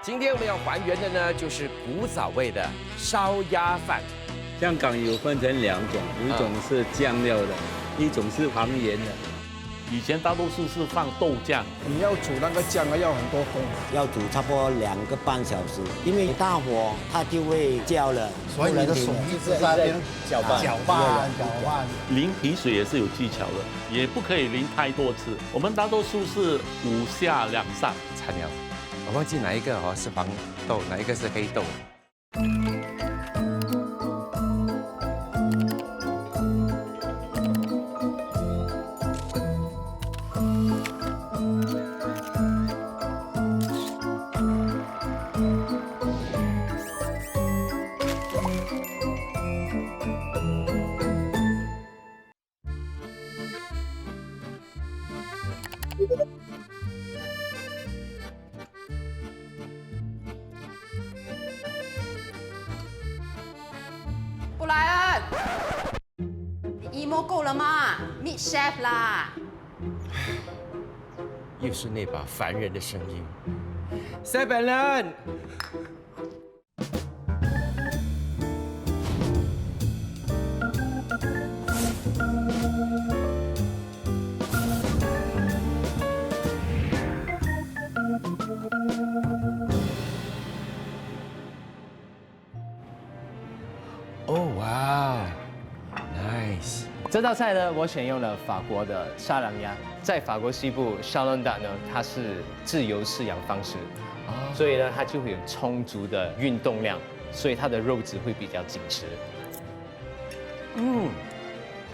今天我们要还原的呢，就是古早味的烧鸭饭。香港有分成2种，一种是酱料的，一种是旁盐的。以前大多数是放豆酱，你要煮那个酱啊，要很多功，要煮差不多2个半小时，因为大火它就会焦了，所以你的手一直在那边搅拌。淋皮水也是有技巧的，也不可以淋太多次。我们大多数是5下2上。菜鸟，我忘记哪一个是黄豆，哪一个是黑豆。布莱恩，你 emo 够了吗 ？Meet chef 啦！又是那把烦人的声音。塞本人，哦哇 ，nice。这道菜呢，我选用了法国的沙朗鸭，在法国西部沙伦达呢，它是自由饲养方式，所以呢，它就会有充足的运动量，所以它的肉质会比较紧实。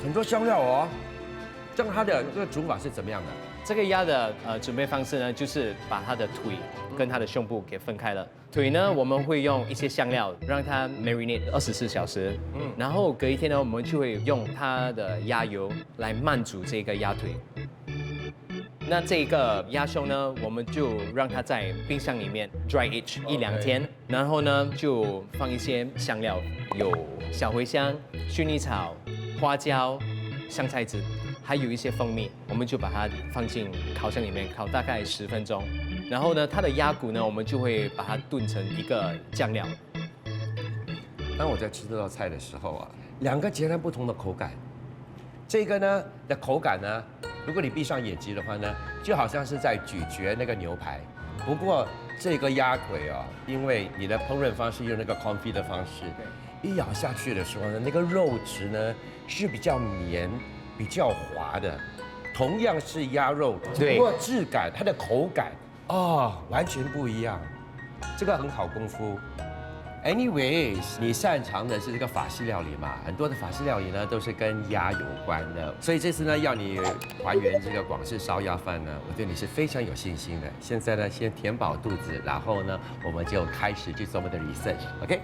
很多香料哦。这样它的这个煮法是怎么样的？这个鸭的准备方式呢，就是把它的腿跟它的胸部给分开了。腿呢，我们会用一些香料让它 marinate 24小时，然后隔一天呢，我们就会用它的鸭油来慢煮这个鸭腿。那这个鸭胸呢，我们就让它在冰箱里面 dry age 1-2天，然后呢就放一些香料，有小茴香、薰衣草、花椒、香菜籽。还有一些蜂蜜，我们就把它放进烤箱里面烤大概10分钟，然后呢，它的鸭骨呢，我们就会把它炖成一个酱料。当我在吃这道菜的时候啊，2个截然不同的口感。这个呢的口感呢，如果你闭上眼睛的话呢，就好像是在咀嚼那个牛排。不过这个鸭腿啊，因为你的烹饪方式用那个 confit 的方式，一咬下去的时候呢，那个肉质呢是比较绵。比较滑的，同样是鸭肉，不过质感、它的口感完全不一样。这个很考功夫。Anyways， 你擅长的是这个法式料理嘛？很多的法式料理呢都是跟鸭有关的，所以这次呢要你还原这个广式烧鸭饭呢，我对你是非常有信心的。现在呢先填饱肚子，然后呢我们就开始去做我们的 research，OK？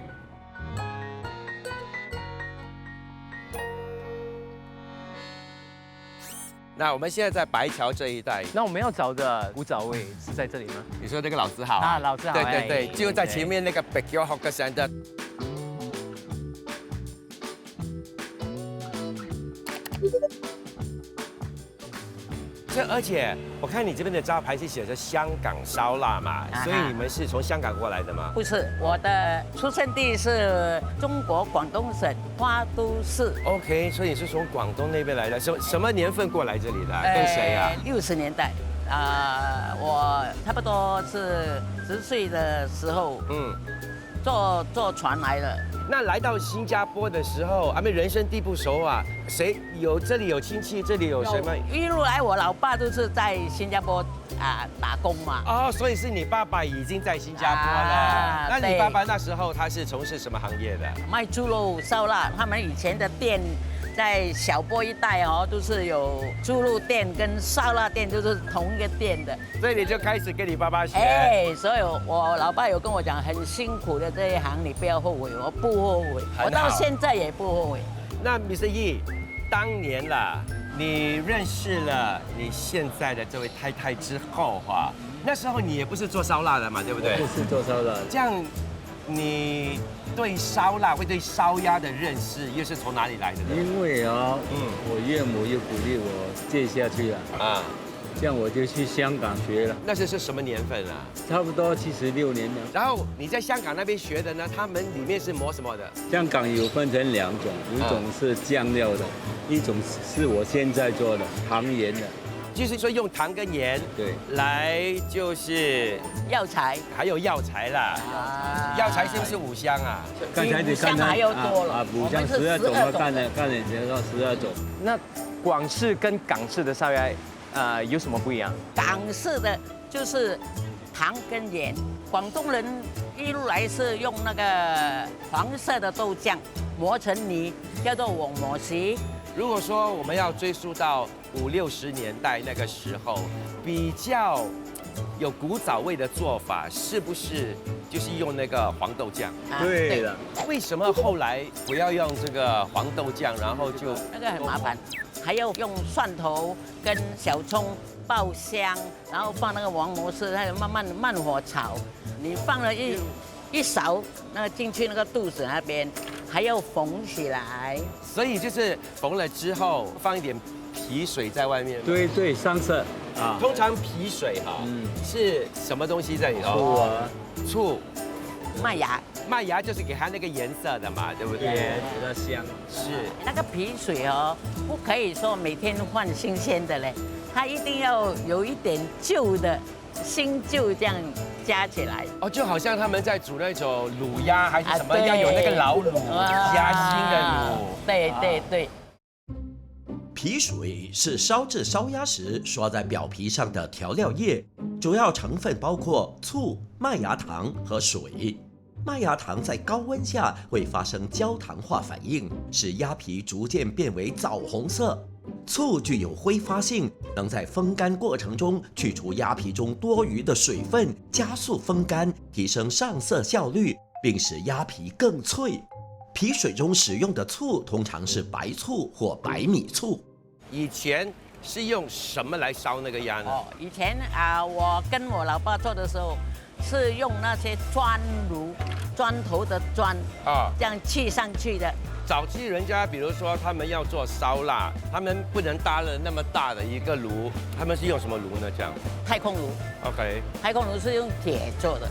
那我们现在在白桥这一带，那我们要找的古早味是在这里吗？你说那个老字号啊，老字号，对，就在前面那个 Backyard Hawker Centre。而且我看你这边的招牌是写着香港烧腊嘛，所以你们是从香港过来的吗？不是，我的出生地是中国广东省花都市。OK， 所以你是从广东那边来的，什么年份过来这里的？跟谁啊？60年代，我差不多是10岁的时候，坐船来的。那来到新加坡的时候，人生地不熟啊，这里有亲戚，这里有什么？一路来，我老爸都是在新加坡打工嘛。所以是你爸爸已经在新加坡了。那你爸爸那时候他是从事什么行业的？卖猪肉烧腊，他们以前的店。在小波一带都是有猪肉店跟烧腊店，都是同一个店的。所以你就开始跟你爸爸学。所以我老爸有跟我讲，很辛苦的这一行，你不要后悔。我不后悔，我到现在也不后悔。那 Mr. Yi， 当年啦，你认识了你现在的这位太太之后那时候你也不是做烧腊的嘛，对不对？不是做烧腊。这样，你对烧腊会对烧鸭的认识又是从哪里来的呢？因为我岳母又鼓励我接下去这样我就去香港学了，那是什么年份啊？差不多76年了。然后你在香港那边学的呢？他们里面是磨什么的？香港有分成2种，一种是酱料的，一种是我现在做的糖盐的。就是说用糖跟盐对来就是药材还有药材啦，啊药材是不是5香啊？刚才你看香还要多了5香12种，我干了你说12种。那广式跟港式的烧鸭，有什么不一样？港式的就是糖跟盐，广东人一路来是用那个黄色的豆酱磨成泥，叫做黄磨石。如果说我们要追溯到50、60年代那个时候，比较有古早味的做法，是不是就是用那个黄豆酱？对了，为什么后来不要用这个黄豆酱，然后就那个很麻烦，还要用蒜头跟小葱爆香，然后放那个黄磨丝，还有慢火炒。你放了一勺那个进去那个肚子那边，还要缝起来。所以就是缝了之后放一点皮水在外面。对对，上色啊，通常皮水哈是什么东西在里头？醋啊，醋。麦芽麦芽就是给它那个颜色的嘛，对不对？比较香。是。那个皮水哦，不可以说每天换新鲜的嘞，它一定要有一点旧的，新旧这样加起来。哦，就好像他们在煮那种卤鸭还是什么，对要有那个老卤加新的卤。对对对。皮水是烧制烧鸭时刷在表皮上的调料液，主要成分包括醋、麦芽糖和水。麦芽糖在高温下会发生焦糖化反应，使鸭皮逐渐变为枣红色。醋具有挥发性，能在风干过程中去除鸭皮中多余的水分，加速风干，提升上色效率，并使鸭皮更脆。皮水中使用的醋通常是白醋或白米醋。以前是用什么来烧那个鸭呢？哦，以前我跟我老爸做的时候，是用那些砖炉，砖头的砖啊，这样砌上去的。早期人家比如说他们要做烧腊，他们不能搭了那么大的一个炉，他们是用什么炉呢？这样太空炉。 ，OK。太空炉是用铁做的。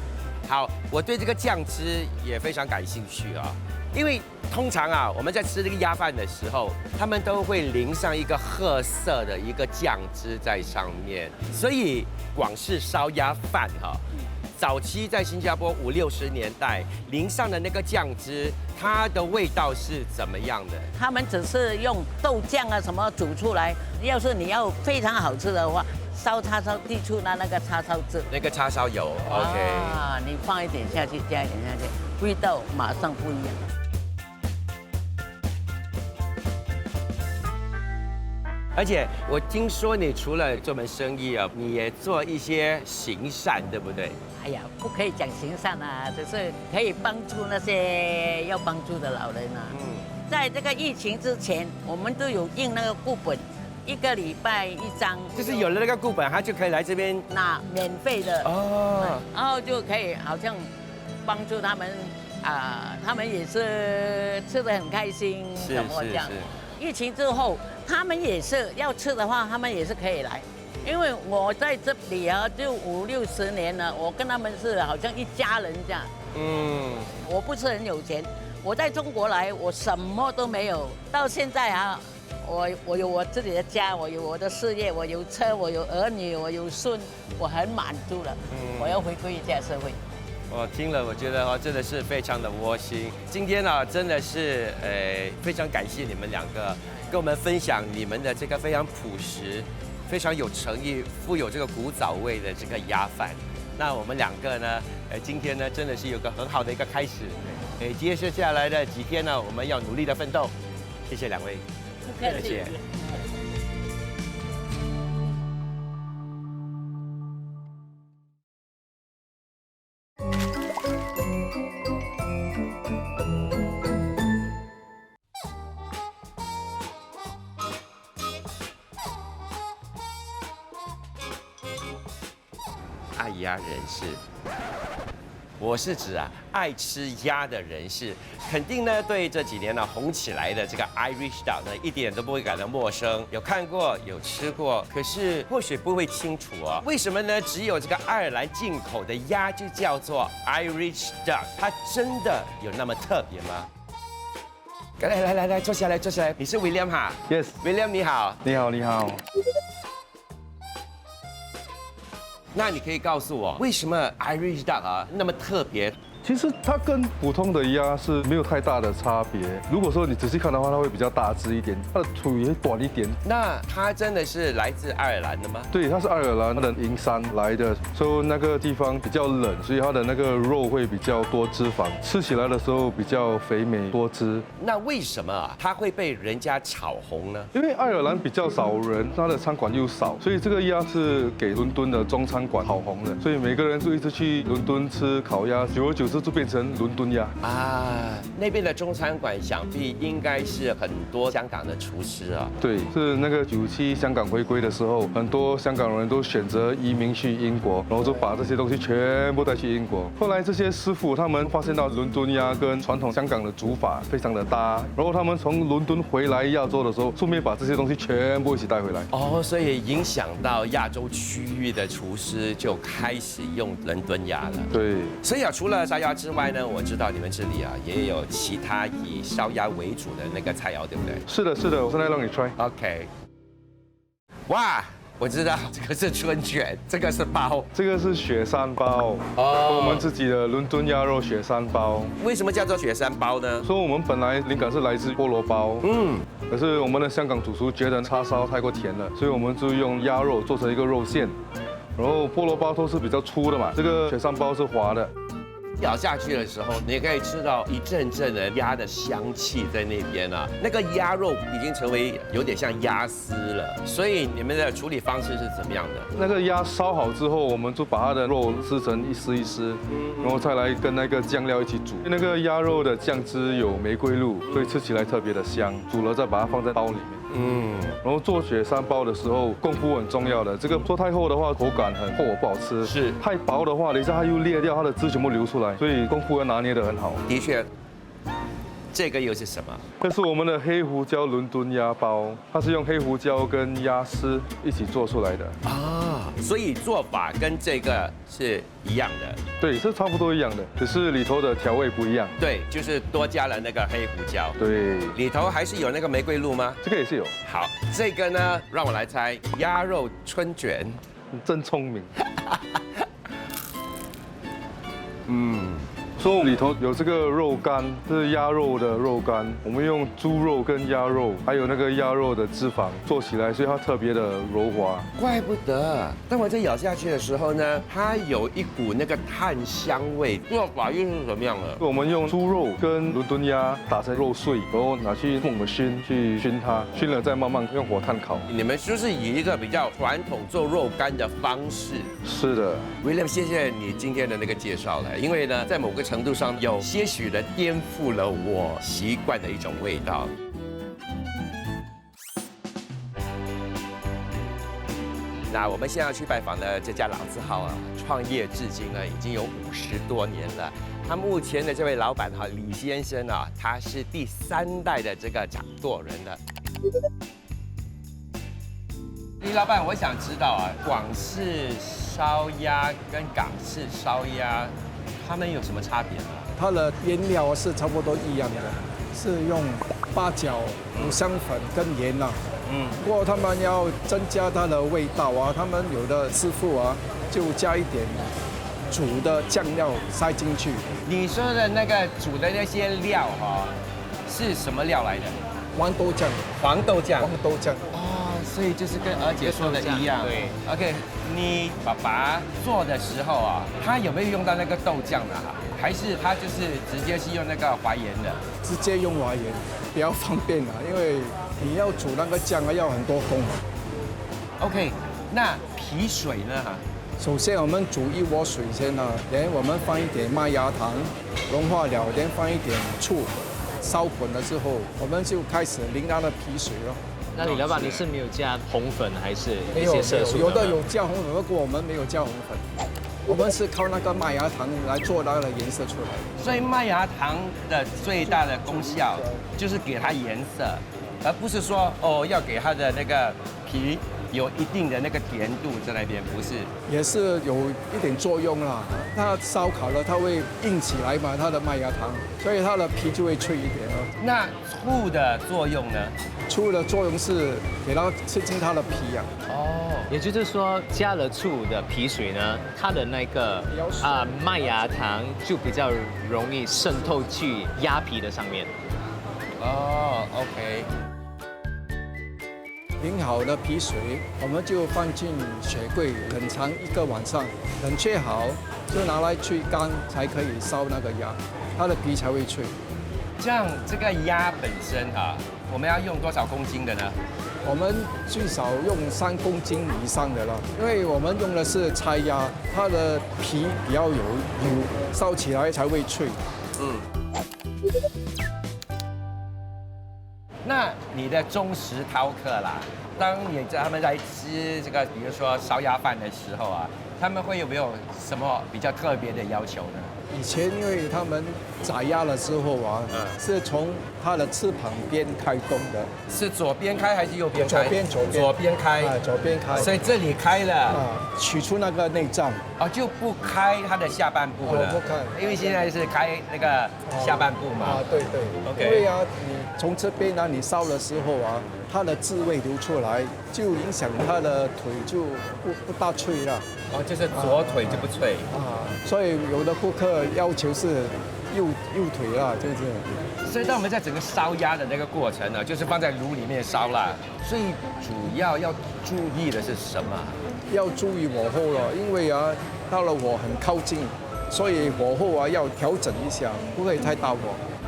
好，我对这个酱汁也非常感兴趣啊，因为通常啊，我们在吃这个鸭饭的时候，他们都会淋上一个褐色的一个酱汁在上面，所以广式烧鸭饭哈，早期在新加坡50、60年代淋上的那个酱汁，它的味道是怎么样的？他们只是用豆酱啊什么煮出来，要是你要非常好吃的话，烧叉烧递出那个叉烧汁，那个叉烧油 ，OK。啊，你放一点下去，加一点下去，味道马上不一样。而且我听说你除了做门生意啊，你也做一些行善，对不对？哎呀，不可以讲行善啊，只是可以帮助那些要帮助的老人啊。在这个疫情之前，我们都有印那个固本，1个礼拜1张，就是有了那个固本，他就可以来这边拿免费的哦，然后就可以好像帮助他们他们也是吃得很开心，是什么这样。疫情之后，他们也是要吃的话，他们也是可以来。因为我在这里啊，就50、60年了，我跟他们是好像一家人这样。我不是很有钱，我在中国来，我什么都没有，到现在啊，我有我自己的家，我有我的事业，我有车，我有儿女，我有孙，我很满足了。我要回归一下社会。我听了，我觉得真的是非常的窝心。今天呢，真的是非常感谢你们两个跟我们分享你们的这个非常朴实、非常有诚意、富有这个古早味的这个鸭饭。那我们两个呢，今天呢真的是有个很好的一个开始。接下来的几天呢，我们要努力的奋斗。谢谢两位，不客气。谢谢。爱鸭人士，我是指啊，爱吃鸭的人士，肯定呢对这几年呢红起来的这个 Irish Duck 呢一点都不会感到陌生，有看过，有吃过，可是或许不会清楚哦，为什么呢？只有这个爱尔兰进口的鸭就叫做 Irish Duck， 它真的有那么特别吗？来，坐下来。你是 William 哈 ？Yes。William 你好。你好。那你可以告诉我，为什么 Irish Duck 啊那么特别？其实它跟普通的鸭是没有太大的差别。如果说你仔细看的话，它会比较大只一点，它的腿会短一点。那它真的是来自爱尔兰的吗？对，它是爱尔兰的银山来的，所以那个地方比较冷，所以它的那个肉会比较多脂肪，吃起来的时候比较肥美多汁。那为什么啊它会被人家炒红呢？因为爱尔兰比较少人，它的餐馆又少，所以这个鸭是给伦敦的中餐馆炒红的，所以每个人就一直去伦敦吃烤鸭，久而久之就变成伦敦鸭啊。那边的中餐馆想必应该是很多香港的厨师啊。对，是那个97香港回归的时候，很多香港人都选择移民去英国，然后就把这些东西全部带去英国。后来这些师傅他们发现到伦敦鸭跟传统香港的煮法非常的搭，然后他们从伦敦回来亚洲的时候，顺便把这些东西全部一起带回来。哦，所以影响到亚洲区域的厨师就开始用伦敦鸭了。对，所以啊，除了烧鸭之外呢，我知道你们这里啊也有其他以烧鸭为主的那个菜肴，对不对？是的，我现在让你 try。OK。哇，我知道这个是春卷，这个是包，这个是雪山包哦，我们自己的伦敦鸭肉雪山包。为什么叫做雪山包呢？说我们本来灵感是来自菠萝包，可是我们的香港主厨觉得叉烧太过甜了，所以我们就用鸭肉做成一个肉馅，然后菠萝包都是比较粗的嘛，这个雪山包是滑的。咬下去的时候，你可以吃到一阵阵的鸭的香气在那边啊。那个鸭肉已经成为有点像鸭丝了，所以你们的处理方式是怎么样的？那个鸭烧好之后，我们就把它的肉撕成一丝一丝，然后再来跟那个酱料一起煮。那个鸭肉的酱汁有玫瑰露，所以吃起来特别的香。煮了再把它放在包里面。然后做雪山包的时候，功夫很重要的。这个做太厚的话，口感很厚，不好吃；是太薄的话，等一下它又裂掉，它的汁全部流出来，所以功夫要拿捏得很好。的确。这个又是什么？这是我们的黑胡椒伦敦鸭包，它是用黑胡椒跟鸭丝一起做出来的啊，所以做法跟这个是一样的。对，是差不多一样的，只是里头的调味不一样。对，就是多加了那个黑胡椒。对，里头还是有那个玫瑰露吗？这个也是有。好，这个呢，让我来猜，鸭肉春卷。你真聪明。所以里头有这个肉干，这是鸭肉的肉干，我们用猪肉跟鸭肉，还有那个鸭肉的脂肪做起来，所以它特别的柔滑。怪不得，当我在咬下去的时候呢，它有一股那个炭香味。做法又是什么样的？我们用猪肉跟伦敦鸭打成肉碎，然后拿去用我熏去熏它，熏了再慢慢用火炭烤。你们就是以一个比较传统做肉干的方式。是的 ，William， 谢谢你今天的那个介绍了，因为呢，在某个程度上有些许的颠覆了我习惯的一种味道。那我们现在要去拜访的这家老字号啊，创业至今呢已经有50多年了。他目前的这位老板哈李先生啊，他是第3代的这个掌舵人了。李老板，我想知道啊，广式烧鸭跟港式烧鸭，它们有什么差别呢？它的原料是差不多一样的，是用八角、五香粉跟盐啊。不过他们要增加它的味道啊，他们有的师傅啊就加一点煮的酱料塞进去。你说的那个煮的那些料哈，是什么料来的？黄豆酱。黄豆酱。黄豆酱。哦，所以就是跟娥姐说的一样。对。OK， 你爸爸做的时候啊，他有没有用到那个豆酱呢？还是他就是直接是用那个淮盐的？直接用淮盐比较方便啊，因为你要煮那个酱啊要很多工。OK， 那皮水呢？首先我们煮一锅水先啊，然后我们放一点麦芽糖，融化了，然后放一点醋，烧滚了之后，我们就开始淋它的皮水了。那李老板，你是没有加红粉还是没有一些色素？有的有加红粉，不过我们没有加红粉。我们是靠那个麦芽糖来做那个颜色出来。所以麦芽糖的最大的功效就是给它颜色，而不是说哦要给它的那个皮有一定的那个甜度在那边，不是？也是有一点作用啦。它烧烤了，它会硬起来嘛，它的麦芽糖，所以它的皮就会脆一点哦。那醋的作用呢？醋的作用是给它吃进它的皮啊。哦，也就是说，加了醋的皮水呢，它的那个麦芽糖就比较容易渗透去鸭皮的上面。哦 ，OK。淋好的皮水，我们就放进雪柜冷藏1个晚上，冷却好就拿来吹干，才可以烧那个鸭，它的皮才会脆。像这个鸭本身啊，我们要用多少公斤的呢？我们最少用3公斤以上的了，因为我们用的是拆鸭，它的皮比较有油，烧起来才会脆。那你的忠实饕客啦，当他们在吃这个，比如说烧鸭饭的时候啊，他们会有没有什么比较特别的要求呢？以前因为他们宰鸭的时候啊，是从它的翅膀边开动的，是左边开还是右边开？左边开。左边开。所以这里开了，取出那个内脏，就不开它的下半部了。不开，因为现在是开那个下半部嘛。对。 OK。因为啊，你从这边呢，你烧的时候啊，它的汁味流出来，就影响它的腿就不大脆了。就是左腿就不脆。所以有的顾客要求是右腿啦，就是。所以当我们在整个烧鸭的那个过程呢，就是放在炉里面烧啦。最主要注意的是什么？要注意火候了，因为啊，到了火很靠近，所以火候啊要调整一下，不可以太大火。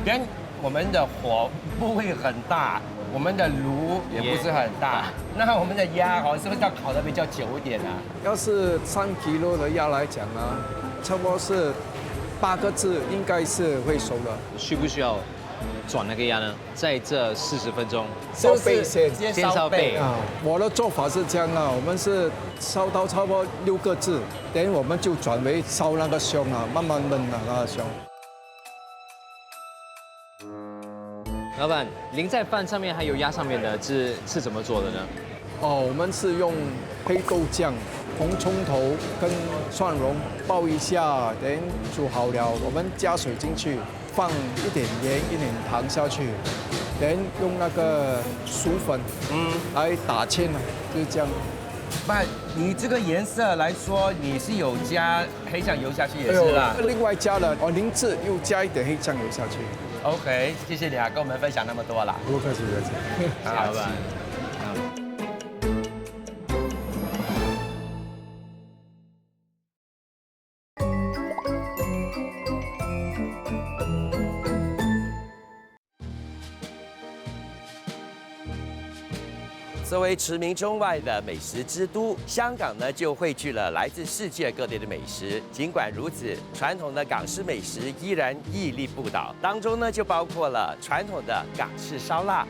跟我们的火不会很大，我们的炉也不是很大，那我们的鸭是不是要烤得比较久一点啊？要是3 kg 的鸭来讲啊，差不多是8个字应该是会熟的。需不需要转那个鸭呢？在这40分钟，烧背先烧背啊。我的做法是这样啊，我们是烧到差不多6个字，等我们就转为烧那个胸啊，慢慢焖啊那个胸。老板，淋在饭上面还有鸭上面的是怎么做的呢？我们是用黑豆酱、红葱头跟蒜蓉爆一下，等煮好了，我们加水进去，放一点盐、一点糖下去，等用那个薯粉来打芡啊，就是这样。你这个颜色来说，你是有加黑酱油下去也是啦。另外加了淋制，又加一点黑酱油下去。OK， 谢谢你跟我们分享那么多啦。不客气，不客气。谢谢老板。作为驰名中外的美食之都，香港呢就汇聚了来自世界各地的美食。尽管如此，传统的港式美食依然屹立不倒，当中呢就包括了传统的港式烧腊。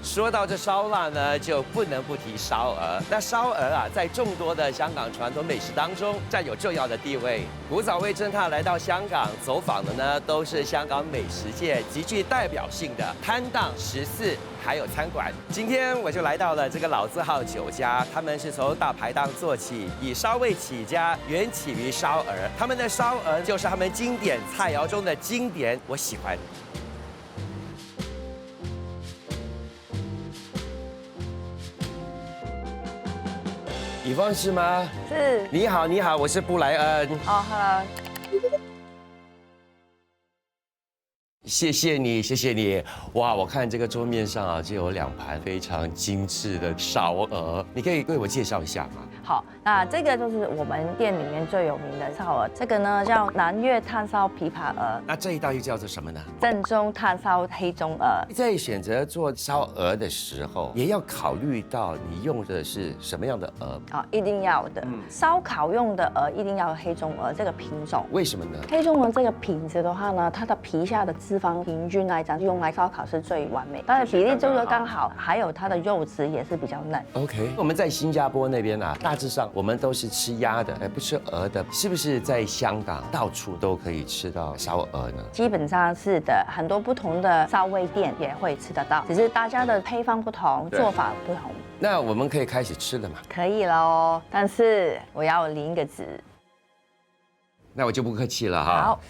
说到这烧腊呢，就不能不提烧鹅。那烧鹅啊，在众多的香港传统美食当中占有重要的地位。古早味侦探来到香港走访的呢，都是香港美食界极具代表性的摊档、食肆，还有餐馆。今天我就来到了这个老字号酒家，他们是从大排档做起，以烧味起家，缘起于烧鹅。他们的烧鹅就是他们经典菜肴中的经典，我喜欢。以芳是吗？是。你好，你好，我是布莱恩。Hello。谢谢你，谢谢你。哇，我看这个桌面上啊，就有2盘非常精致的烧鹅，你可以为我介绍一下吗？好，那这个就是我们店里面最有名的烧鹅，这个呢叫南粤炭烧琵琶鹅。那这一道又叫做什么呢？正宗炭烧黑中鹅。在选择做烧鹅的时候，也要考虑到你用的是什么样的鹅一定要的。烧烤用的鹅一定要黑中鹅这个品种。为什么呢？黑中鹅这个品质的话呢，它的皮下的脂肪平均来讲，用来烧烤是最完美，它的比例就是刚好，还有它的肉质也是比较嫩。OK， 我们在新加坡那边啊，大致上我们都是吃鸭的，而不吃鹅的，是不是在香港到处都可以吃到烧鹅呢？基本上是的，很多不同的烧味店也会吃得到，只是大家的配方不同，对做法不同。那我们可以开始吃了吗？可以了哦，但是我要淋一个籽。那我就不客气了哈。好。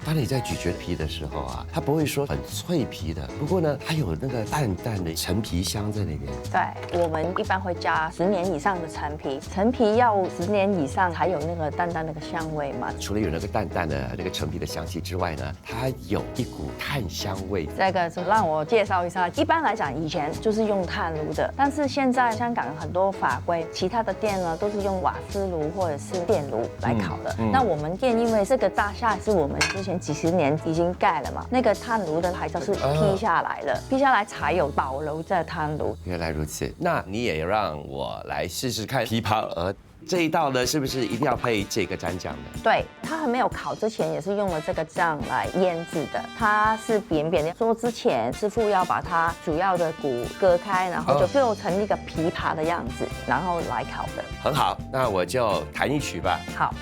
当你在咀嚼皮的时候啊，它不会说很脆皮的，不过呢，它有那个淡淡的陈皮香在那边。对，我们一般会加10年以上的陈皮，陈皮要10年以上才有那个淡淡那个香味嘛。除了有那个淡淡的那个陈皮的香气之外呢，它有一股炭香味。这个就让我介绍一下，一般来讲以前就是用炭炉的，但是现在香港很多法规，其他的店呢都是用瓦斯炉或者是电炉来烤的。那我们店因为这个大厦是我们之前几10年已经盖了嘛，那个炭炉的牌照是批下来的，批下来才有保留这炭炉。原来如此，那你也让我来试试看琵琶鹅这一道呢，是不是一定要配这个蘸酱的？对，它还没有烤之前也是用了这个酱来腌制的，它是扁扁的。做之前，师傅要把它主要的骨割开，然后就做成一个琵琶的样子，然后来烤的。很好，那我就弹一曲吧。好。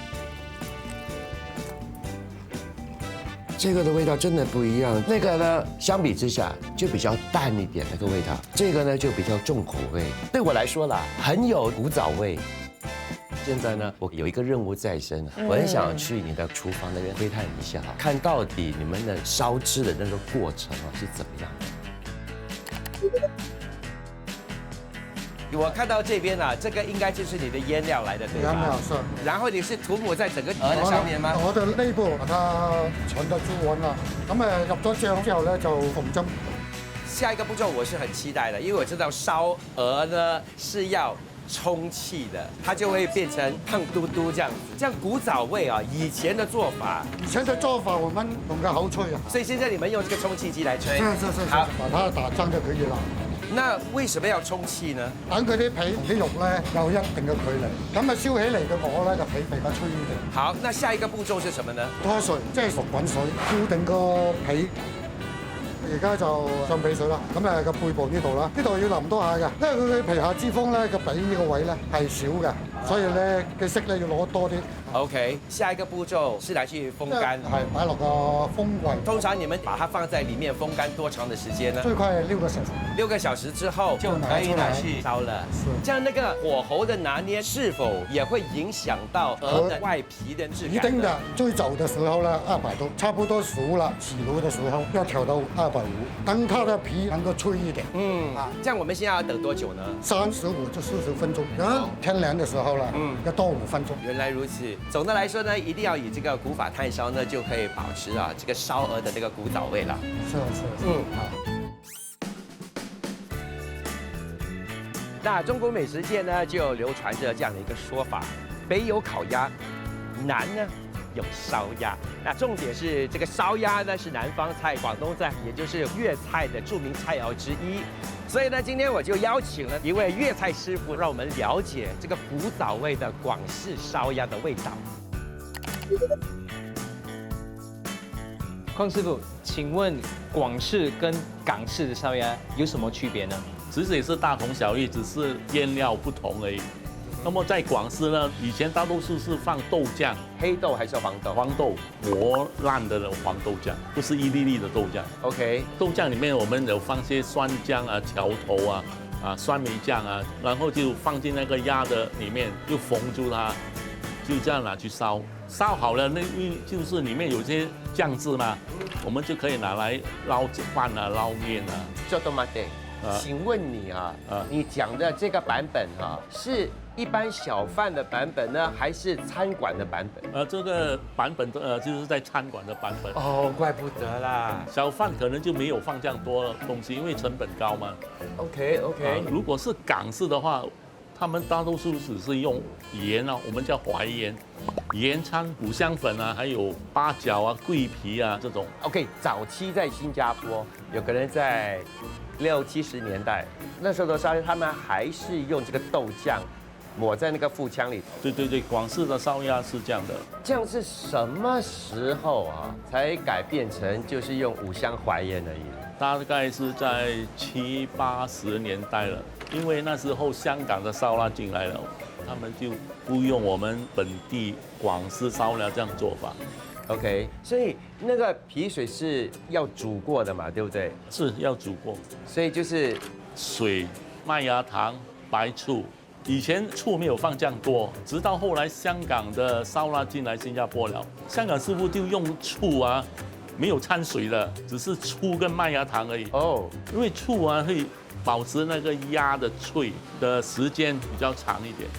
这个的味道真的不一样，那个呢，相比之下就比较淡一点那个味道，这个呢就比较重口味。对我来说啦，很有古早味。现在呢，我有一个任务在身，我很想去你的厨房那边窥探一下，看到底你们的烧制的那个过程啊是怎么样的。我看到这边啊，这个应该就是你的腌料来的，对吧？腌料是。然后你是涂抹在整个鹅的上面吗？我的內部把它傳得住穩啦。咁入咗醬之後咧就紅針。下一个步骤我是很期待的，因为我知道烧鹅呢是要充气的，它就会变成胖嘟嘟这样子，这样古早味啊，以前的做法。以前的做法我們用個口吹啊。所以現在你們用這個充氣機來吹。是。好，把它打漿就可以啦。那為什麼要充氣呢？等佢啲皮同啲肉咧有一定嘅距離，咁啊燒起嚟嘅鵝咧個皮比較脆啲。好，那下一個步驟是什麼呢？拖水，即係熟滾水，固定個皮。而家就上皮水啦，咁個背部呢度啦，呢度要淋多下嘅，因為佢嘅皮下脂肪咧個底呢個位咧係少嘅，所以咧嘅色咧要攞多啲。OK， 下一個步驟是來去風乾，係擺落個風櫃。通常你們把它放在裡面風乾多長的時間呢？最快6個小時。6個小時之後就可以拿去燒了。這樣那個火候的拿捏是否也會影響到鵝的外皮的質感？一定的，最早的時候呢200度，差不多熟了起爐的時候要調到250，等它的皮能夠脆一點。這樣我們現在要等多久呢？35至40分鐘。然後天涼的時候呢，要多5分鐘。原來如此。總的來說呢，一定要以這個古法炭燒呢，就可以保持啊這個燒鵝的那個古早味了。是。好。那中國美食界呢，就流傳着這樣的一個說法：北有烤鴨，南呢有燒鴨。那重點是這個燒鴨呢，是南方菜、廣東菜，也就是粵菜的著名菜肴之一。所以呢，今天我就邀請了一位粵菜師傅，讓我們了解這個古早味的廣式燒鴨的味道。鄺師傅，請問廣式跟港式的燒鴨有什麼區別呢？其實也是大同小異，只是醃料不同而已。那麼在廣式呢，以前大多數是放豆醬，黑豆還是黃豆？黃豆磨爛的黃豆醬，不是一粒粒的豆醬。OK， 豆醬裡面我們有放些酸薑啊、橋頭啊、酸梅醬啊，然後就放進那個鴨的裡面，就封住它，就這樣拿去燒。燒好了，那就是裡面有些醬汁嘛，我們就可以拿來撈飯啊、撈麵啊。就多嗎？對。請問你啊，你講的這個版本啊，是一般小販的版本呢，還是餐館的版本？這個版本就是在餐館的版本。哦，怪不得啦。小販可能就沒有放這樣多的東西，因為成本高嘛。OK。如果是港式的話，他們大多數只是用鹽啊，我們叫淮鹽、鹽摻五香粉啊，還有八角啊、桂皮啊這種。OK， 早期在新加坡，有可能在60、70年代，那時候的燒鴨，他們還是用這個豆醬抹在那个腹腔里。对对对，广式的烧鸭是这样的。这样是什么时候啊才改变成就是用五香淮盐而已？大概是在70、80年代了，因为那时候香港的烧腊进来了，他们就不用我们本地广式烧鸭这样做法。OK， 所以那个皮水是要煮过的嘛，对不对？是要煮过，所以就是水、麦芽糖、白醋。以前醋没有放这样多，直到后来香港的烧腊进来新加坡了，香港师傅就用醋啊，没有掺水的，只是醋跟麦芽糖而已。哦，因为醋啊会保持那个鸭的脆的时间比较长一点。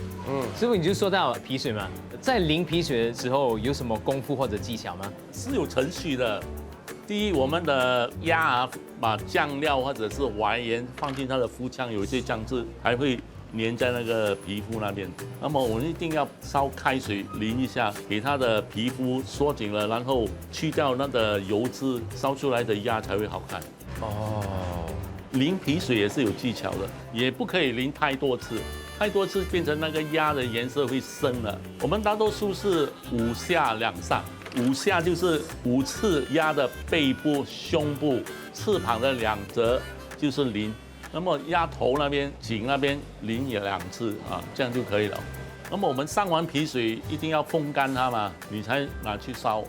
师傅你就说到皮水嘛，在淋皮水的时候有什么功夫或者技巧吗？是有程序的。第一，我们的鸭啊，把酱料或者是淮盐放进它的腹腔，有一些酱汁还会粘在那个皮肤那边。那么我们一定要烧开水淋一下，给它的皮肤缩紧了，然后去掉那个油脂，烧出来的鸭才会好看。哦，淋皮水也是有技巧的，也不可以淋太多次。太多次变成那个鸭的颜色会深了。我们大多数是5下2上，5下就是5次鸭的背部、胸部、翅膀的2侧就是淋，那么鸭头那边、颈那边淋也2次啊，这样就可以了。那么我们上完皮水一定要风干它嘛，你才拿去烧。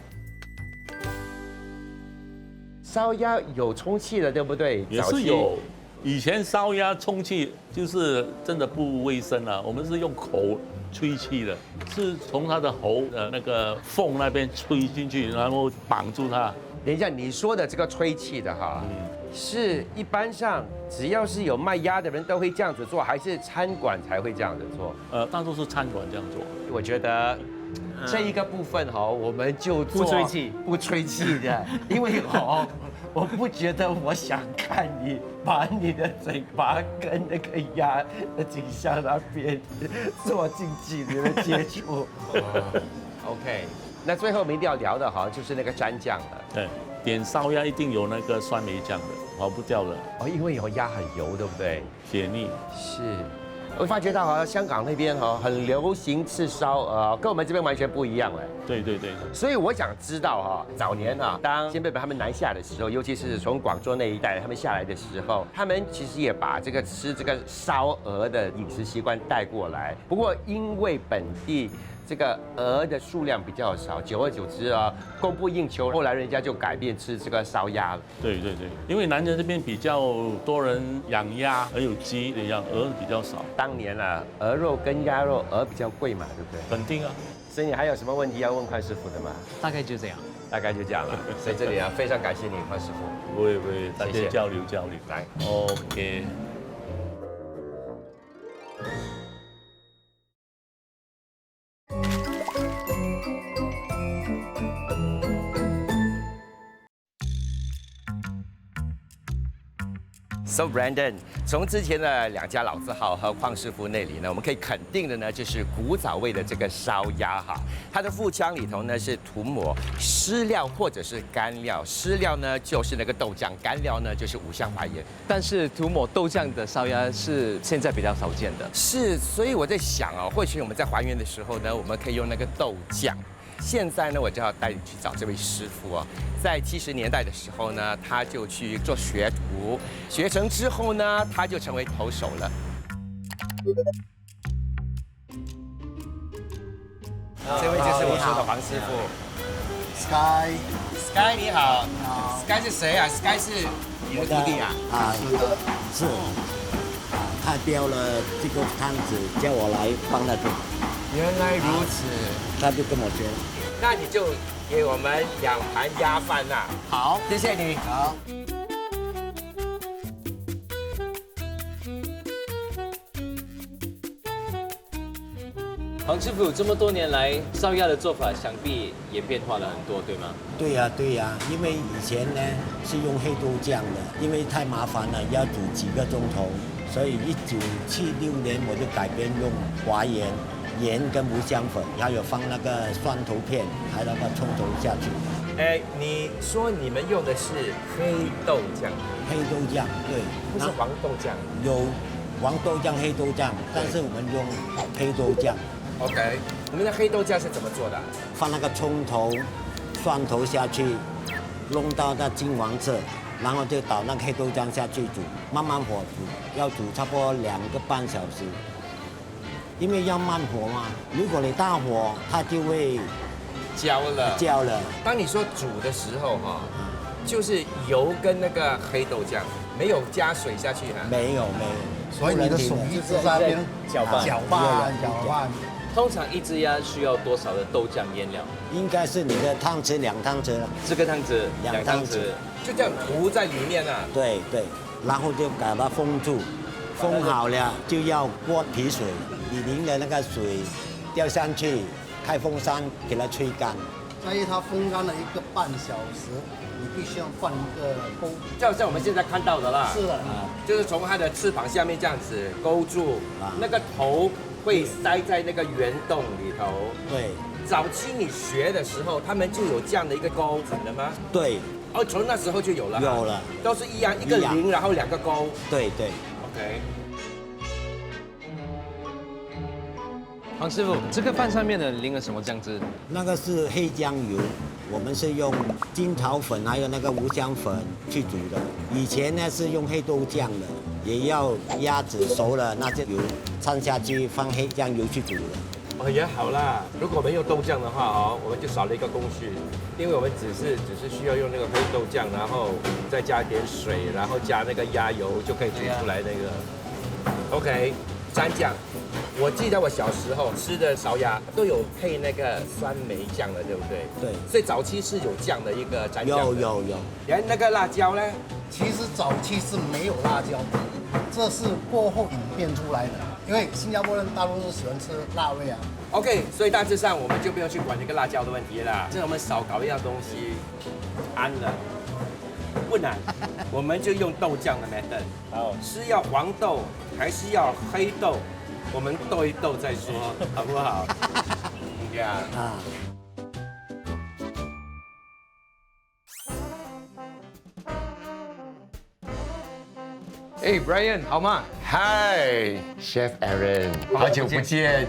烧鸭有充气的，对不对？也是有。以前烧鸭充气就是真的不卫生了，我们是用口吹气的，是从它的喉的那个缝那边吹进去，然后绑住它。等一下，你说的这个吹气的哈，是一般上只要是有卖鸭的人都会这样子做，还是餐馆才会这样子做？大多数餐馆这样做。我觉得这一个部分哈，我们就做不吹气的，因为我不觉得我想看你把你的嘴巴跟那个鸭的颈项那边做近距离的接触。OK， 那最后我们一定要聊的好像就是那个蘸酱了。对，点烧鸭一定有那个酸梅酱的，逃不掉的。哦，因为有鸭很油，对不对？解腻。是。我发觉到好像香港那边哈很流行吃烧鹅，跟我们这边完全不一样嘞。对对对。所以我想知道哈，早年啊，当先辈他们南下的时候，尤其是从广州那一带他们下来的时候，他们其实也把这个吃这个烧鹅的饮食习惯带过来。不过因为本地这个鹅的数量比较少，久而久之啊，供不应求，后来人家就改变吃这个烧鸭了。对对对，因为南洋这边比较多人养鸭，还有鸡，养鹅比较少。当年啊，鹅肉跟鸭肉，鹅比较贵嘛，对不对？肯定啊。所以你还有什么问题要问宽师傅的吗？大概就这样。大概就这样了。所以这里啊，非常感谢你，宽师傅。不会不会，大家交流交流。来 ，OK。So Brandon， 从之前的2家老字号和邝师傅那里呢，我们可以肯定的呢，就是古早味的这个烧鸭哈，它的腹腔里头呢是涂抹湿料或者是干料，湿料呢就是那个豆酱，干料呢就是五香淮盐。但是涂抹豆酱的烧鸭是现在比较少见的。是，所以我在想哦，或许我们在还原的时候呢，我们可以用那个豆酱。现在呢，我就要带你去找这位师傅哦。在70年代的时候呢，他就去做学徒，学成之后呢，他就成为头手了。这位就是我说的黄师傅 ，Sky 你好 ，Sky 是谁啊 ？Sky 是你的徒弟啊？是，他雕了这个摊子，叫我来帮他做。原来如此，他就跟我学。那你就给我们2盘鸭饭呐。好，谢谢你。好。黄师傅，这么多年来，烧鸭的做法想必也变化了很多，对吗？对呀，对呀，因为以前呢是用黑豆酱的，因为太麻烦了，要煮几个钟头，所以1976年我就改编用淮盐、盐跟五香粉，还有放那个蒜头片，还有那个葱头下去。哎，你说你们用的是黑豆酱？黑豆酱，对，不是黄豆酱。有黄豆酱、黑豆酱，但是我们用黑豆酱。OK， 我们的黑豆酱是怎么做的？放那个葱头、蒜头下去，弄到那金黄色，然后就倒那个黑豆酱下去煮，慢慢火煮，要煮差不多2个半小时。因为要慢火嘛，如果你大火，它就会焦了。当你说煮的时候哈，就是油跟那个黑豆酱，没有加水下去哈。没有。所以你的手一直在那边搅拌。通常一只鸭需要多少的豆酱腌料？应该是你的汤匙2汤匙了。这个汤匙2汤匙，就这样糊在里面啊。对，然后就把它封住，封好了就要过皮水，你淋的那个水掉上去，开风扇给它吹干。在意它风干了1个半小时，你必须要放一个钩，就像我们现在看到的啦。是的，就是从它的翅膀下面这样子勾住，那个头会塞在那个圆洞里头。对。早期你学的时候，他们就有这样的一个钩子的吗？对。哦，从那时候就有了。有了。都是一样，一个零，然后2个钩。对。OK。黄师傅，这个饭上面呢淋了什么酱汁？那个是黑酱油，我们是用金桃粉还有那个五香粉去煮的。以前呢是用黑豆酱的，也要鸭子熟了那些油掺下去，放黑酱油去煮的。哦，也好啦。如果我们用豆酱的话哦，我们就少了一个工序，因为我们只是需要用那个黑豆酱，然后再加一点水，然后加那个鸭油就可以煮出来那个。OK， 蘸酱。我记得我小时候吃的烧鸭都有配那个酸梅酱的，对不对？对。所以早期是有这样的一个蘸酱的。有。连那个辣椒呢？其实早期是没有辣椒，这是过后演变出来的。因为新加坡人大多数喜欢吃辣味啊。OK， 所以大致上我们就不用去管这个辣椒的问题啦。这我们少搞一样东西，安了，不难。我们就用豆酱的 method。好，是要黄豆还是要黑豆？我们斗一斗再说，好不好？对啊。哎 ，Brian， 好吗？嗨 ，Chef Aaron， 好久不见。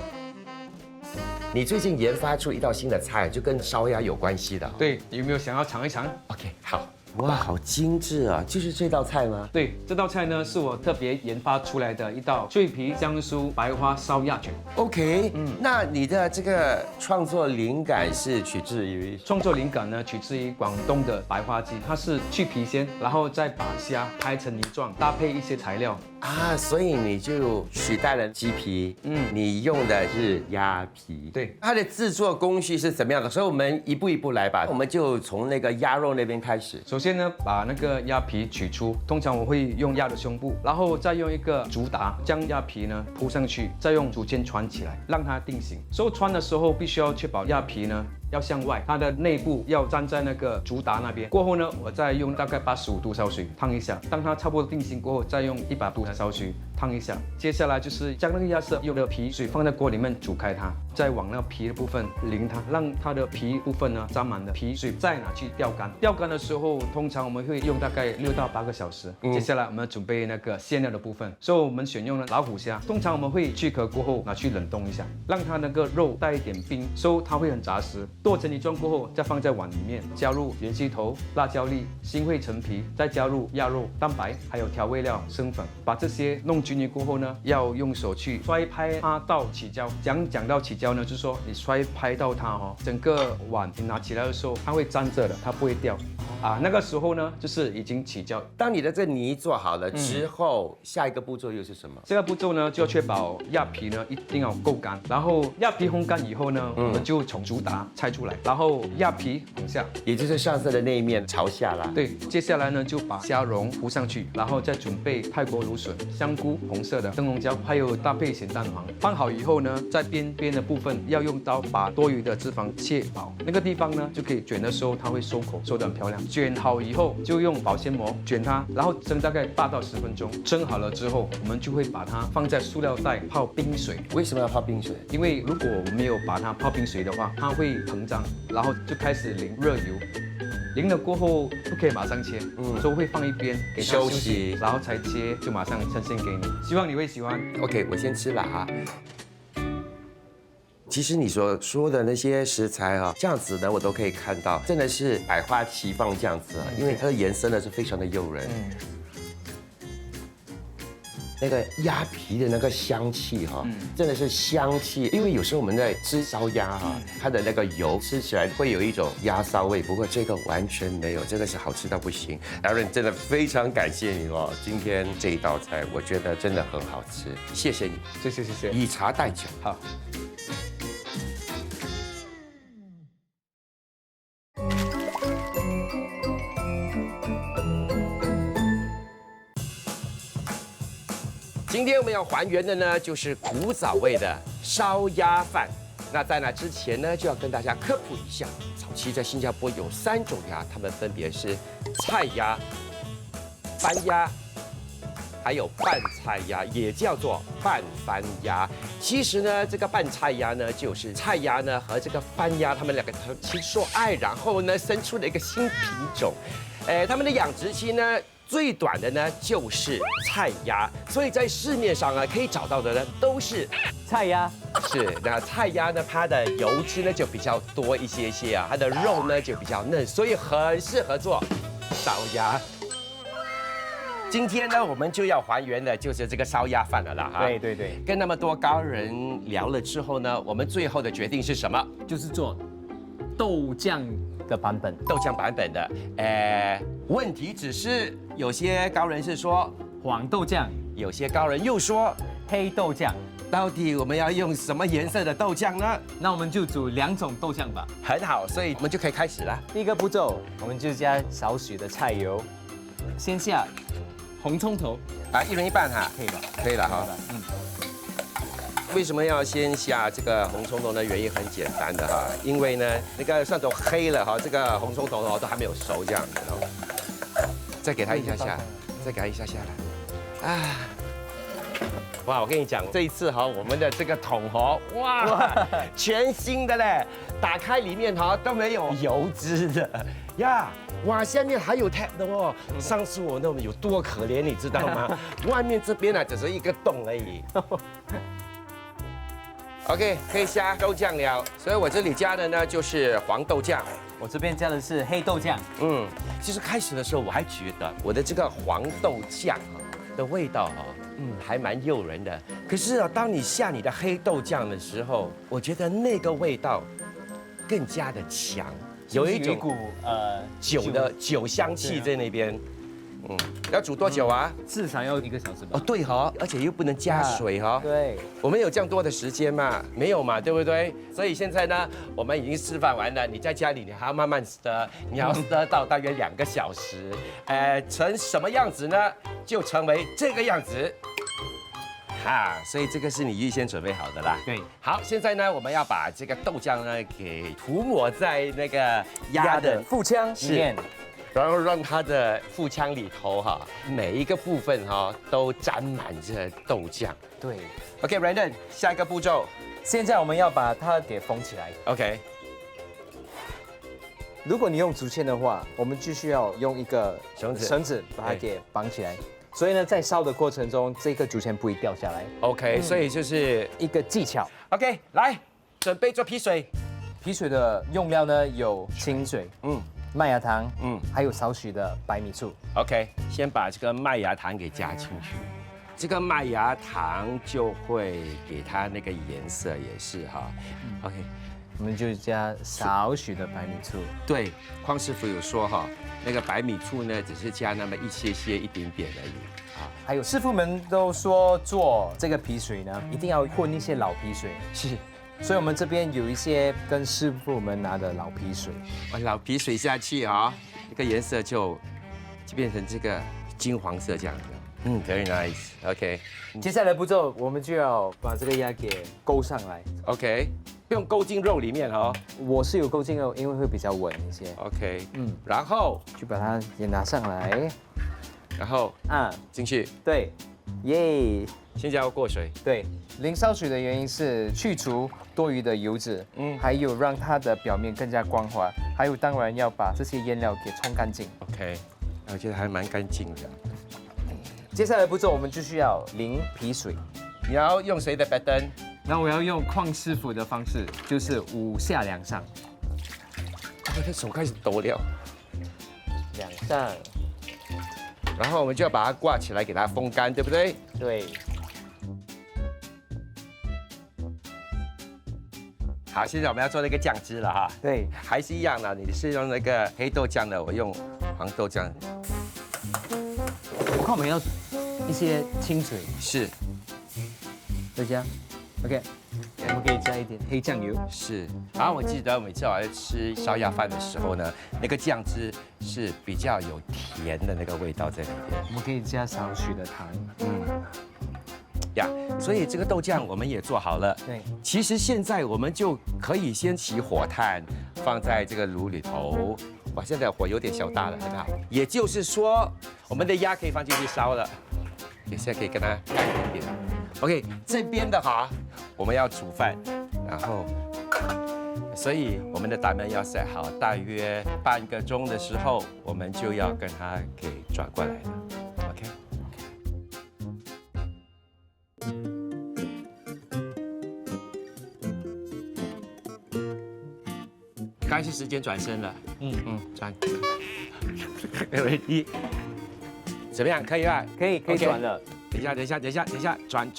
你最近研发出一道新的菜，就跟烧鸭有关系的。对，有没有想要尝一尝 ？OK， 好。哇，好精致啊！就是这道菜吗？对，这道菜呢是我特别研发出来的一道脆皮香酥白花烧鸭卷。OK， 那你的这个创作灵感是取自于？创作灵感呢取自于广东的白花鸡，它是去皮先，然后再把虾拍成泥状，搭配一些材料。啊，所以你就取代了鸡皮，你用的是鸭皮。对，它的制作工序是怎么样的？所以我们一步一步来吧，我们就从那个鸭肉那边开始。首先呢，把那个鸭皮取出，通常我会用鸭的胸部，然后再用一个竹打将鸭皮呢铺上去，再用竹签穿起来，让它定型。所以穿的时候必须要确保鸭皮呢要向外，它的内部要粘在那个竹打那边。过后呢，我再用大概85度烧水烫一下，当它差不多定型过后，再用100度烧水烫一下。接下来就是将那个鸭舌用的皮水放在锅里面煮开它，再往那皮的部分淋它，让它的皮部分呢沾满了皮水，再拿去吊干。吊干的时候，通常我们会用大概6到8个小时。接下来我们准备那个馅料的部分，所以我们选用了老虎虾，通常我们会去壳过后拿去冷冻一下，让它那个肉带一点冰，所以它会很扎实。剁成泥状过后，再放在碗里面，加入芫荽头、辣椒粒、新会陈皮，再加入鸭肉、蛋白，还有调味料、生粉，把这些弄均匀过后呢，要用手去摔拍它到起胶。讲到起胶呢，就是说你摔拍到它哦，整个碗你拿起来的时候，它会粘着的，它不会掉。那个时候呢，就是已经起胶。当你的这泥做好了之后，下一个步骤又是什么？这个步骤呢，就要确保鸭皮呢一定要够干，然后鸭皮烘干以后呢，我们就从竹打拆出来，然后鸭皮往下，也就是上色的那一面朝下啦。对，接下来呢就把虾蓉铺上去，然后再准备泰国芦笋、香菇红色的、灯笼椒，还有搭配咸蛋黄。放好以后呢，在边边的部分要用刀把多余的脂肪切薄，那个地方呢就可以卷的时候它会收口，收得很漂亮。卷好以后就用保鲜膜卷它，然后蒸大概8到10分钟。蒸好了之后，我们就会把它放在塑料袋泡冰水。为什么要泡冰水？因为如果我没有把它泡冰水的话，它会膨胀，然后就开始淋热油。淋了过后不可以马上切，所以会放一边给它休息，然后才切，就马上呈现给你。希望你会喜欢。 OK， 我先吃了啊。其实你所说的那些食材啊，这样子呢，我都可以看到，真的是百花齐放这样子啊，因为它的颜色呢是非常的诱人。那个鸭皮的那个香气哈，真的是香气。因为有时候我们在吃烧鸭哈，它的那个油吃起来会有一种鸭骚味，不过这个完全没有，真的是好吃到不行。Aaron 真的非常感谢你哦，今天这一道菜我觉得真的很好吃，谢谢你，谢谢。以茶代酒，好。 今天我们要还原的呢，就是古早味的烧鸭饭。那在那之前呢，就要跟大家科普一下，早期在新加坡有3种鸭，它们分别是菜鸭、番鸭，还有拌菜鸭，也叫做拌番鸭。其实呢，这个拌菜鸭呢，就是菜鸭呢和这个番鸭，它们2个同期说爱，然后呢生出了一个新品种。它们的养殖期呢。 最短的呢就是菜鸭，所以在市面上啊可以找到的呢都是菜鸭。是，那菜鸭呢它的油脂呢就比较多一些啊，它的肉呢就比较嫩，所以很适合做烧鸭。今天呢我们就要还原的就是这个烧鸭饭了啦哈。对。跟那么多高人聊了之后呢，我们最后的决定是什么？就是做豆酱的版本。豆酱版本的，问题只是。 有些高人是说黄豆酱，有些高人又说黑豆酱。到底我们要用什么颜色的豆酱呢？那我们就煮2种豆酱吧。很好，所以我们就可以开始了。第一个步骤，我们就加少许的菜油，先下红葱头，1人1半哈，可以吧？可以了哈。为什么要先下这个红葱头呢？原因很简单的哈，因为呢那个蒜头黑了哈，这个红葱头哦都还没有熟这样子哦。 再给它一下下，再给它一下下来，啊！哇，我跟你讲，这一次哈，我们的这个桶哈，哇，全新的嘞，打开里面哈都没有油脂的呀，哇，下面还有 tap 的哦。上次我那么有多可怜，你知道吗？外面这边呢只是一个洞而已。OK， 可以下豆酱了，所以我这里加的呢就是黄豆酱。 我这边加的是黑豆酱。其实开始的时候我还觉得我的这个黄豆酱的味道还蛮诱人的。可是啊，当你下你的黑豆酱的时候，我觉得那个味道更加的强，有一股酒香气在那边。要煮多久啊？至少要1个小时吧。哦，对哈，而且又不能加水哈。对，我们有这样多的时间吗？没有嘛，对不对？所以现在呢，我们已经示范完了。你在家里你还要慢慢stir，你要stir到大约2个小时。成什么样子呢？就成为这个样子。哈，所以这个是你预先准备好的啦。对。好，现在呢，我们要把这个豆酱呢给涂抹在那个鸭的腹腔里面。 然后让它的腹腔里头哈，每一个部分哈都沾满着豆酱。对 ，OK，Brandon， 下一个步骤，现在我们要把它给缝起来。OK。如果你用竹签的话，我们就需要用一个绳子把它给绑起来。所以呢，在烧的过程中，这个竹签不会掉下来。OK，所以就是一个技巧。OK， 来，准备做皮水。皮水的用料呢有清水。麦芽糖，还有少许的白米醋。OK， 先把这个麦芽糖给加进去，这个麦芽糖就会给它那个颜色，也是哈。OK， 我们就加少许的白米醋。对，匡师傅有说哈，那个白米醋呢，只是加那么一点点而已。啊，还有师傅们都说做这个皮水呢，一定要混一些老皮水。是。 所以，我们这边有一些跟师傅们拿的老皮水，老皮水下去啊，那个颜色就变成这个金黄色这样子。Very nice。OK， 接下来步骤我们就要把这个鸭给勾上来。OK， 不用勾进肉里面哦。我是有勾进肉，因为会比较稳一些。OK， 然后就把它也拿上来，然后进去。对，耶！现在要过水。对，淋烧水的原因是去除多余的油脂，还有让它的表面更加光滑，还有当然要把这些腌料给冲干净。OK， 我觉得还蛮干净的。接下来步骤我们就需要淋皮水。你要用谁的白灯？那我要用邝师傅的方式，就是5下2上。我的手开始抖了。2上。然后我们就要把它挂起来，给它风干，对不对？对。好，现在我们要做那个酱汁了哈。对，还是一样的，你是用那个黑豆酱的，我用黄豆酱。我看我们要一些清水，是，再加 ，OK， 我们可以加一点黑酱油。是。然后我记得每次我在吃烧鸭饭的时候呢，那个酱汁是比较有甜的那个味道在里边。我们可以加少许的糖。呀，所以这个豆酱我们也做好了。对，其实现在我们就可以先起火炭，放在这个炉里头。哇，现在火有点小大了，很好。也就是说，我们的鸭可以放进去烧了。也现在可以跟它盖一点点。OK， 这边的哈，我们要煮饭，然后，所以我们的大门要塞好，大约半个钟的时候，我们就要跟它给转过来了。OK。该是时间转身了。转。Ready？ 怎么样？可以吧？可以转了。等一下，转。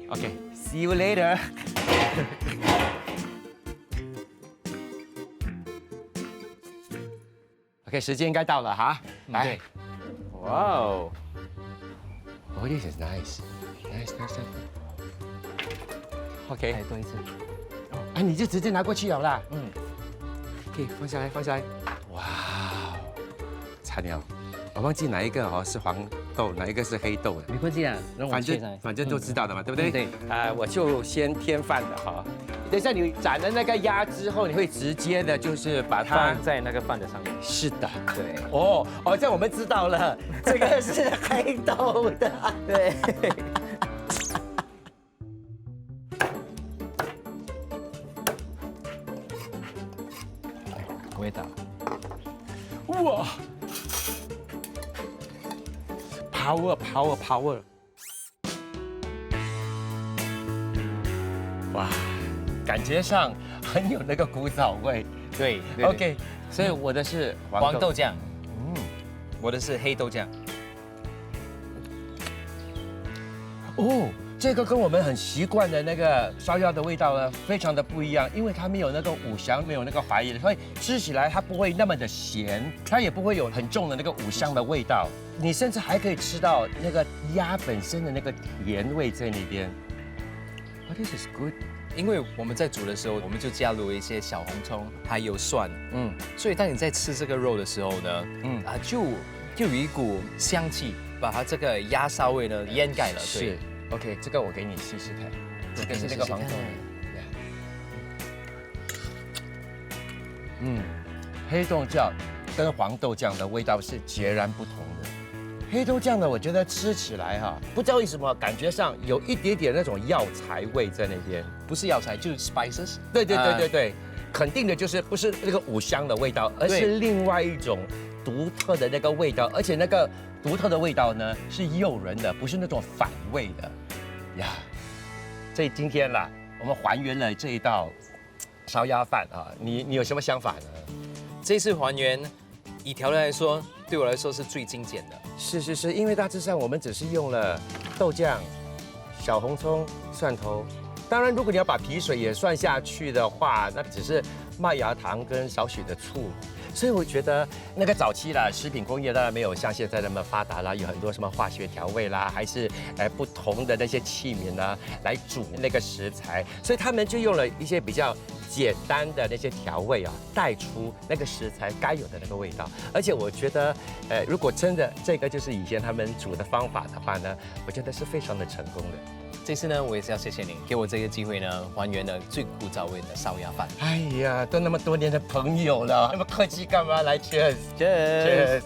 OK，see you later。OK， 时间应该到了哈。来。哇哦。Oh, this is nice. OK。再多一次。啊，你就直接拿过去好啦。可以放下来。哇，差点，我忘记哪一个哦是黄豆，哪一个是黑豆了。没关系啊，让我切上。反正都知道的嘛，对不对？对。我就先添饭的哈。等一下你斩了那个鸭之后，你会直接的就是把它放在那个饭的上面。是的。对。哦，这样我们知道了，这个是黑豆的。对。味道。哇 ！Power！ 哇，感觉上很有那个古早味。对 ，OK。所以我的是黄豆酱，我的是黑豆酱。哦。这个跟我们很习惯的那个烧鸭的味道呢，非常的不一样，因为它没有那个五香，没有那个怀疑，所以吃起来它不会那么的咸，它也不会有很重的那个五香的味道，你甚至还可以吃到那个鸭本身的那个甜味在那边。Oh, this is good。因为我们在煮的时候，我们就加入一些小红葱，还有蒜，所以当你在吃这个肉的时候呢，就有一股香气，把它这个鸭骚味呢掩盖了。是。OK， 这个我给你试试看，这个是那个黄豆。黑豆酱跟黄豆酱的味道是截然不同的。黑豆酱呢，我觉得吃起来哈，不知道为什么感觉上有一点点那种药材味在那边，不是药材就是 spices。对，肯定的就是不是那个五香的味道，而是另外一种独特的那个味道，而且那个独特的味道呢是诱人的，不是那种反胃的呀。所以今天啦，我们还原了这一道烧鸭饭啊，你有什么想法呢？这次还原，以调料来说，对我来说是最精简的。是，因为大致上我们只是用了豆酱、小红葱、蒜头。当然，如果你要把皮水也算下去的话，那只是麦芽糖跟少许的醋。所以我觉得那个早期啦，食品工业当然没有像现在那么发达啦，有很多什么化学调味啦，还是不同的那些器皿啦来煮那个食材，所以他们就用了一些比较简单的那些调味啊，带出那个食材该有的那个味道。而且我觉得，如果真的这个就是以前他们煮的方法的话呢，我觉得是非常的成功的。这次呢，我也是要谢谢您给我这个机会呢，还原了最古早味的烧鸭饭。哎呀，都那么多年的朋友了，那么客气干嘛？来 ，Cheers，Cheers。